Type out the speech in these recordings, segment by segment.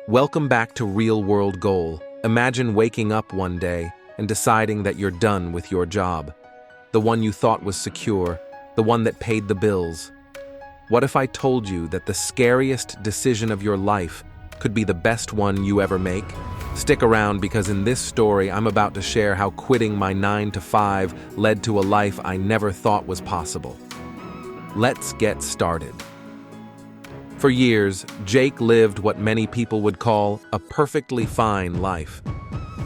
Welcome back to Real World Goal. Imagine waking up one day and deciding that you're done with your job. The one you thought was secure, the one that paid the bills. What if I told you that the scariest decision of your life could be the best one you ever make? Stick around because in this story I'm about to share how quitting my 9-to-5 led to a life I never thought was possible. Let's get started. For years, Jake lived what many people would call a perfectly fine life.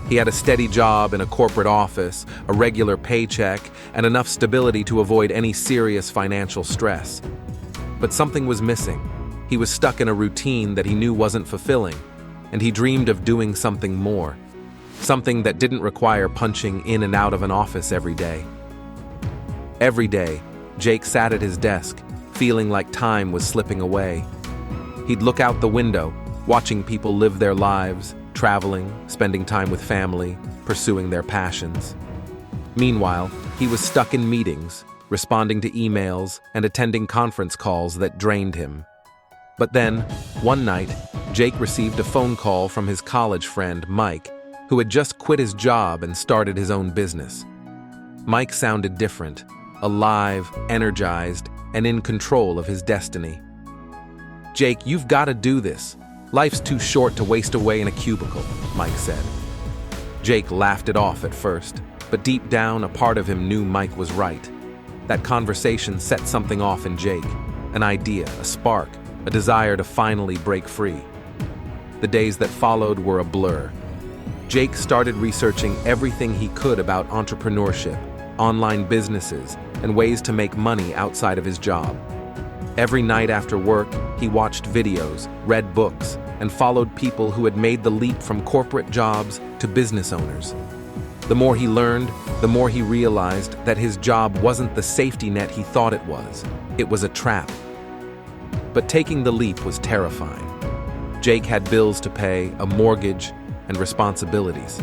He had a steady job in a corporate office, a regular paycheck, and enough stability to avoid any serious financial stress. But something was missing. He was stuck in a routine that he knew wasn't fulfilling, and he dreamed of doing something more. Something that didn't require punching in and out of an office every day. Every day, Jake sat at his desk, feeling like time was slipping away. He'd look out the window, watching people live their lives, traveling, spending time with family, pursuing their passions. Meanwhile, he was stuck in meetings, responding to emails, and attending conference calls that drained him. But then, one night, Jake received a phone call from his college friend, Mike, who had just quit his job and started his own business. Mike sounded different, alive, energized, and in control of his destiny. "Jake, you've got to do this. Life's too short to waste away in a cubicle," Mike said. Jake laughed it off at first, but deep down, a part of him knew Mike was right. That conversation set something off in Jake, an idea, a spark, a desire to finally break free. The days that followed were a blur. Jake started researching everything he could about entrepreneurship, online businesses, and ways to make money outside of his job. Every night after work, he watched videos, read books, and followed people who had made the leap from corporate jobs to business owners. The more he learned, the more he realized that his job wasn't the safety net he thought it was. It was a trap. But taking the leap was terrifying. Jake had bills to pay, a mortgage, and responsibilities.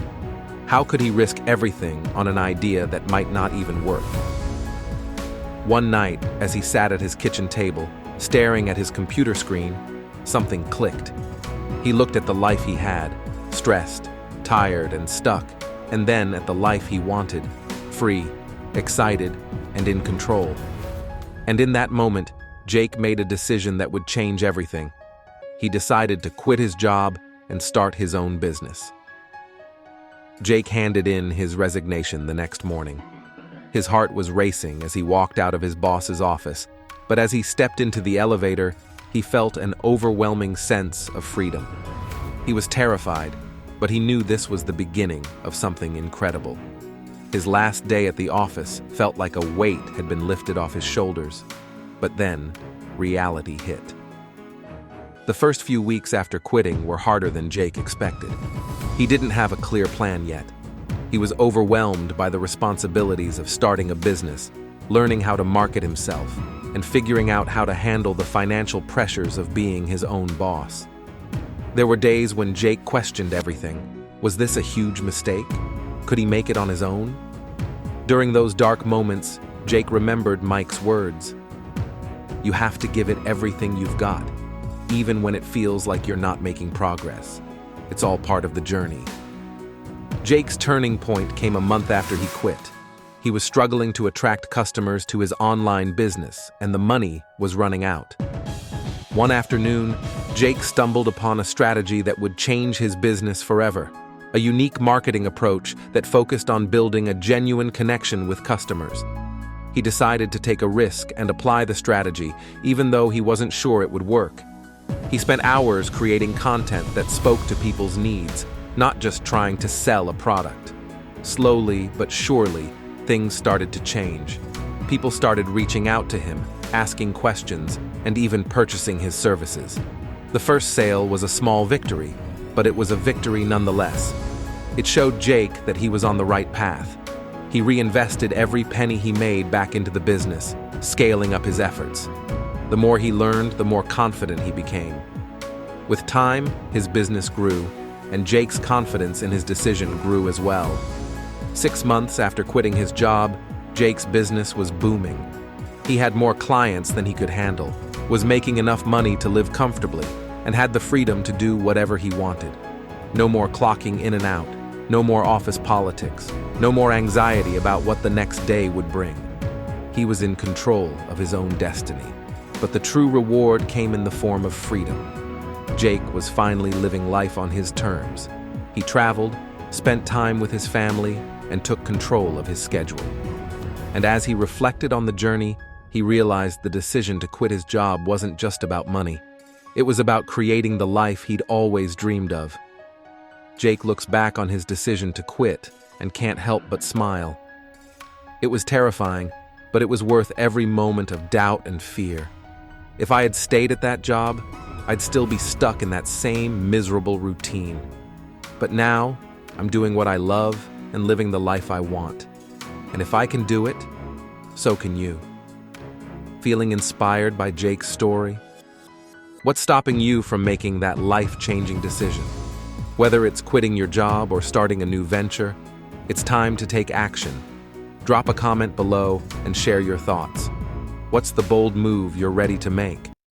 How could he risk everything on an idea that might not even work? One night, as he sat at his kitchen table, staring at his computer screen, something clicked. He looked at the life he had, stressed, tired, and stuck, and then at the life he wanted, free, excited, and in control. And in that moment, Jake made a decision that would change everything. He decided to quit his job and start his own business. Jake handed in his resignation the next morning. His heart was racing as he walked out of his boss's office, but as he stepped into the elevator, he felt an overwhelming sense of freedom. He was terrified, but he knew this was the beginning of something incredible. His last day at the office felt like a weight had been lifted off his shoulders, but then reality hit. The first few weeks after quitting were harder than Jake expected. He didn't have a clear plan yet. He was overwhelmed by the responsibilities of starting a business, learning how to market himself, and figuring out how to handle the financial pressures of being his own boss. There were days when Jake questioned everything. Was this a huge mistake? Could he make it on his own? During those dark moments, Jake remembered Mike's words. "You have to give it everything you've got, even when it feels like you're not making progress. It's all part of the journey." Jake's turning point came a month after he quit. He was struggling to attract customers to his online business, and the money was running out. One afternoon, Jake stumbled upon a strategy that would change his business forever, a unique marketing approach that focused on building a genuine connection with customers. He decided to take a risk and apply the strategy, even though he wasn't sure it would work. He spent hours creating content that spoke to people's needs, not just trying to sell a product. Slowly but surely, things started to change. People started reaching out to him, asking questions, and even purchasing his services. The first sale was a small victory, but it was a victory nonetheless. It showed Jake that he was on the right path. He reinvested every penny he made back into the business, scaling up his efforts. The more he learned, the more confident he became. With time, his business grew, and Jake's confidence in his decision grew as well. 6 months after quitting his job, Jake's business was booming. He had more clients than he could handle, was making enough money to live comfortably, and had the freedom to do whatever he wanted. No more clocking in and out, no more office politics, no more anxiety about what the next day would bring. He was in control of his own destiny. But the true reward came in the form of freedom. Jake was finally living life on his terms. He traveled, spent time with his family, and took control of his schedule. And as he reflected on the journey, he realized the decision to quit his job wasn't just about money. It was about creating the life he'd always dreamed of. Jake looks back on his decision to quit and can't help but smile. It was terrifying, but it was worth every moment of doubt and fear. If I had stayed at that job, I'd still be stuck in that same miserable routine. But now, I'm doing what I love and living the life I want. And if I can do it, so can you. Feeling inspired by Jake's story? What's stopping you from making that life-changing decision? Whether it's quitting your job or starting a new venture, it's time to take action. Drop a comment below and share your thoughts. What's the bold move you're ready to make?